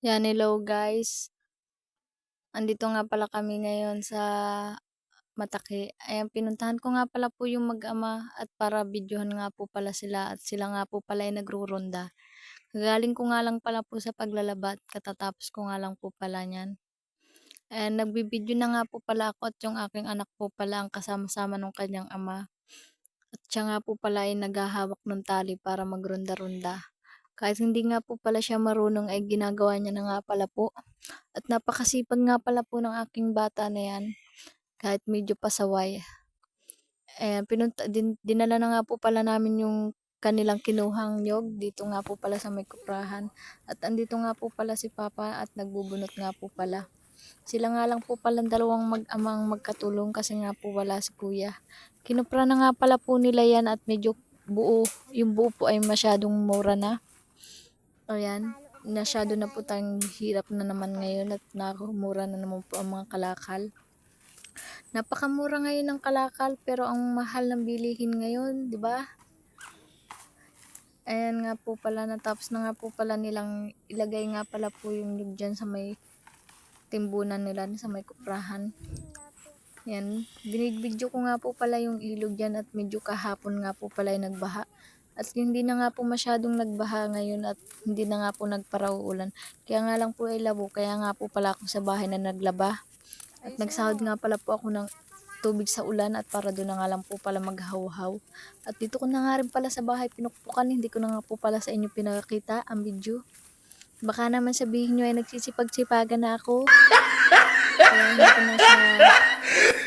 Yan, hello guys. Andito nga pala kami ngayon sa Mataki. Ayan, pinuntahan ko nga pala po yung mag-ama at para videohan nga po pala sila at sila nga po pala ay nagruronda. Galing ko nga lang pala po sa paglalaba at katatapos ko nga lang po pala niyan. Ayan, nagbibideo na nga po pala ako at yung aking anak po pala ang kasama-sama ng kanyang ama. At siya nga po pala ay naghahawak ng tali para magronda-ronda. Kahit hindi nga po pala siya marunong ay ginagawa niya na nga pala po. At napakasipag nga pala po ng aking bata na yan, kahit medyo pasaway. Ayan, dinala na nga po pala namin yung kanilang kinuhang nyog dito nga po pala sa may kuprahan. At andito nga po pala si Papa at nagbubunot nga po pala. Sila nga lang po pala dalawang mag-amang magkatulong kasi nga po wala si Kuya. Kinupra na nga pala po nila yan at medyo yung buo po ay masyadong mura na. Ayan, masyado na po tayong hirap na naman ngayon at nakamura na naman po ang mga kalakal. Napakamura ngayon ng kalakal pero ang mahal ng bilihin ngayon, di ba? Ayan nga po pala, natapos na nga po pala nilang ilagay nga pala po yung nyug dyan sa may timbunan nila, sa may kuprahan. Ayan, binibidyo ko nga po pala yung ilog dyan at medyo kahapon nga po pala yung nagbaha. At hindi na nga po masyadong nagbaha ngayon at hindi na nga po nagparaulan. Kaya nga lang po ay labo, kaya nga po pala ako sa bahay na naglaba. At nagsahod nga pala po ako ng tubig sa ulan at para doon na nga lang po pala maghawhaw. At dito ko na nga rin pala sa bahay pinukpukan, hindi ko na nga po pala sa inyo pinakita ang video. Baka naman sabihin nyo ay nagsisipag-sipagan na ako. Kaya hindi ko na siya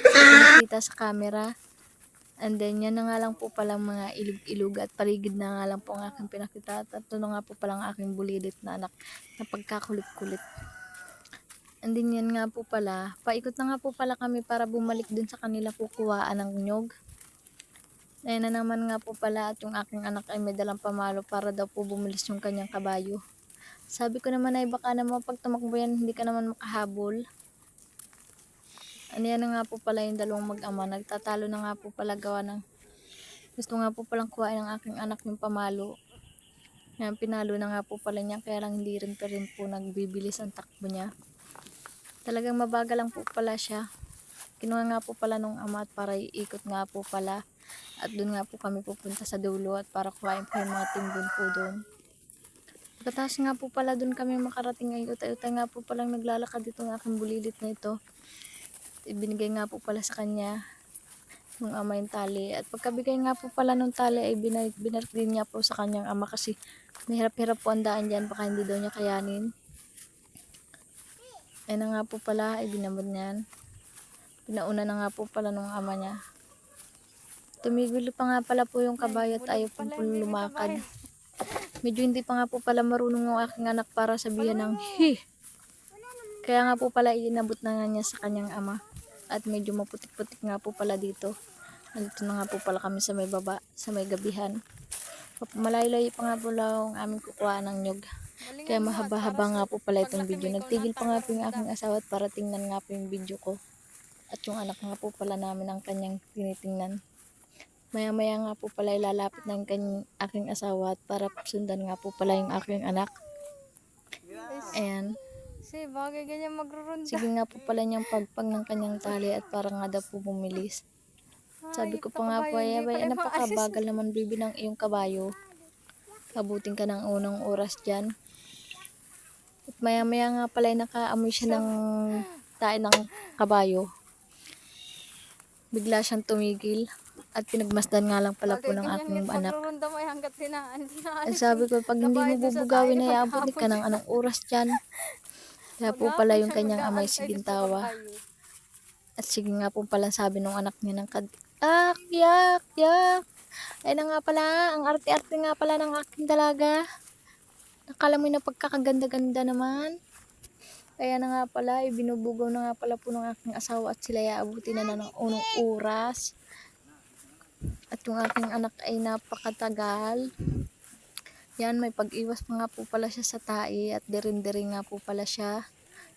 pinakita sa camera. And then, yan na nga lang po palang mga ilog-ilog at paligid na nga lang po ang aking pinakita. At ito na nga po palang aking bulilit na anak na pagkakulit-kulit. And then, yan nga po pala. Paikot na nga po pala kami para bumalik dun sa kanila kukuhaan ng nyog. Ayan na naman nga po pala at yung aking anak ay may dalang pamalo para daw po bumilis yung kanyang kabayo. Sabi ko naman ay baka naman pag tumakbo yan hindi ka naman makahabol. Ano yan na nga po pala yung dalawang mag-ama. Nagtatalo na nga po pala gawa ng gusto nga po palang kuhain ng aking anak yung pamalo. Yan, pinalo na nga po pala niya kaya lang hindi rin po nagbibilis ang takbo niya. Talagang mabagal lang po pala siya. Kinuha nga po pala nung ama at para iikot nga po pala. At doon nga po kami pupunta sa dulo at para kuhain po yung mga timbun po doon. Pagkatapos nga po pala doon kami makarating ay utay-utay nga po palang naglalakad dito ng aking bulilit na ito. Ibinigay nga po pala sa kanya ng ama yung tali. At pagkabigay nga po pala ng tali ay binalik din niya po sa kanyang ama kasi mahirap-hirap po ang daan dyan, baka hindi daw niya kayanin. Ay na nga po pala, ay binabad niyan. Pinauna na nga po pala nung ama niya. Tumigil pa nga pala po yung kabayo at ayaw po lumakad. Medyo hindi pa nga po pala marunong yung aking anak para sabihan ng hi. Kaya nga po pala inabot na nga niya sa kanyang ama. At medyo maputik-putik nga po pala dito. Nandito na nga po pala kami sa may baba, sa may gabihan. Malayo-layo pa nga po lang ang aming kukuha ng nyog. Kaya mahaba-haba nga po pala itong video. Nagtigil pa nga po yung aking asawa at para tingnan nga po yung video ko. At yung anak nga po pala namin ang kanyang tinitingnan. Maya-maya nga po pala ilalapit na yung aking asawa at para sundan nga po pala yung aking anak. Ayan. Kasi bagay ganyan magrurunda. Sige nga po pala niyang pagpag ng kanyang tali at para nga daw po bumilis. Sabi ko pa nga po ay napakabagal naman bibi ng iyong kabayo. Abutin ka ng unang oras dyan. At maya-maya nga pala ay nakaamoy siya ng tae ng kabayo. Bigla siyang tumigil. At pinagmasdan nga lang pala po ng aking anak. At sabi ko, pag hindi mo bubugawin ay aabot ka ng anong oras dyan. Kaya po pala yung kanyang amay sigintawa. At sige nga po pala sabi nung anak niya ng yak, yak. Ay na nga pala, ang arte-arte nga pala ng aking dalaga. Nakala mo na pagkakaganda-ganda naman. Kaya na nga pala, ibinubugaw na nga pala po ng aking asawa at sila iaabutin na ng unang oras. At yung aking anak ay napakatagal. Yan, may pag-iwas pa nga po pala siya sa tae at dirin-dirin nga po pala siya.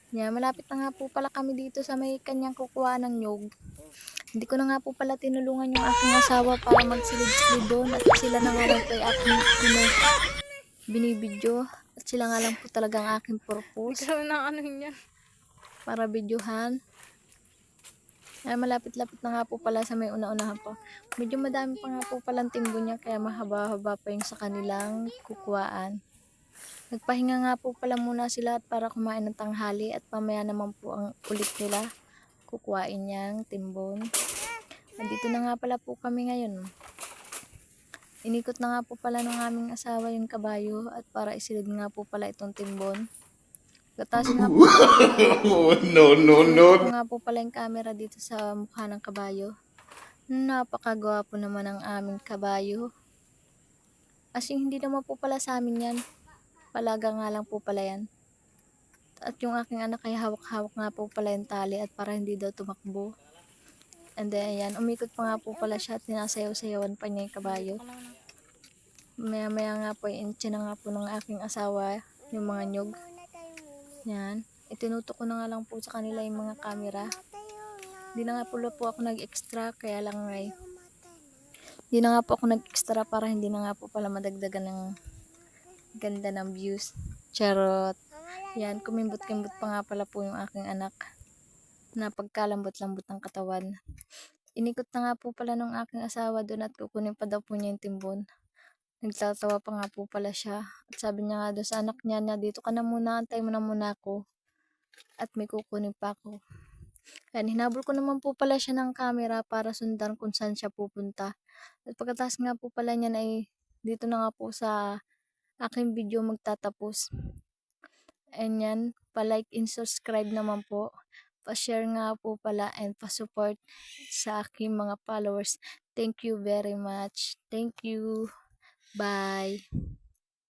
Yan, malapit na nga po pala kami dito sa may kanyang kukuha ng nyog. Hindi ko na nga po pala tinulungan yung aking asawa para magsilid-silid doon at sila na nga lang po ay aking binibidyo. At sila nga lang po talaga ang aking purpose Ikaw na ano yan. para videohan. Ay, malapit-lapit na nga po pala sa may una-unahan pa. Medyo madami pa nga po palang timbo niya, kaya mahaba-haba pa yung sa kanilang kukuhaan. Nagpahinga nga po pala muna sila para kumain ng tanghali at pamaya naman po ang ulit nila kukuhain niyang timbon. Nandito na nga pala po kami ngayon. Inikot na nga po pala ng aming asawa yung kabayo at para isilid nga po pala itong timbon. Gatasin nga po No, no, no. ko nga po pala yung camera dito sa mukha ng kabayo. Napakagwapo naman ang aming kabayo. As in, hindi naman po pala sa amin yan. Palaga nga lang po pala yan. At yung aking anak ay hawak-hawak nga po pala yung tali at para hindi daw tumakbo. And then, ayan, umikot pa nga po pala siya at sinasayaw-sayawan pa niya yung kabayo. Maya-maya nga po, intya na nga po ng aking asawa yung mga nyog. Yan. Itinuto ko na nga lang po sa kanila yung mga camera. Hindi na nga po ako nag-extra, kaya lang ay hindi na nga po ako nag-extra para hindi na nga po pala madagdagan ng ganda ng views. Charot. Yan, kumimbot-kimbot pa nga pala po yung aking anak na pagkalambot-lambot ng katawan. Inikot na nga po pala ng aking asawa doon at kukunin pa daw po niya yung timbon. Nagtatawa pa nga po pala siya. At sabi niya nga doon sa anak niya na dito ka na muna, antay mo na muna ako. At may kukunin pa ako. Yan, hinabol ko naman po pala siya ng camera para sundan kung saan siya pupunta. At pagkatapos nga po pala niyan ay dito na nga po sa aking video magtatapos. And yan, pa-like and subscribe naman po. Pa-share nga po pala and pa-support sa aking mga followers. Thank you very much. Thank you. Bye.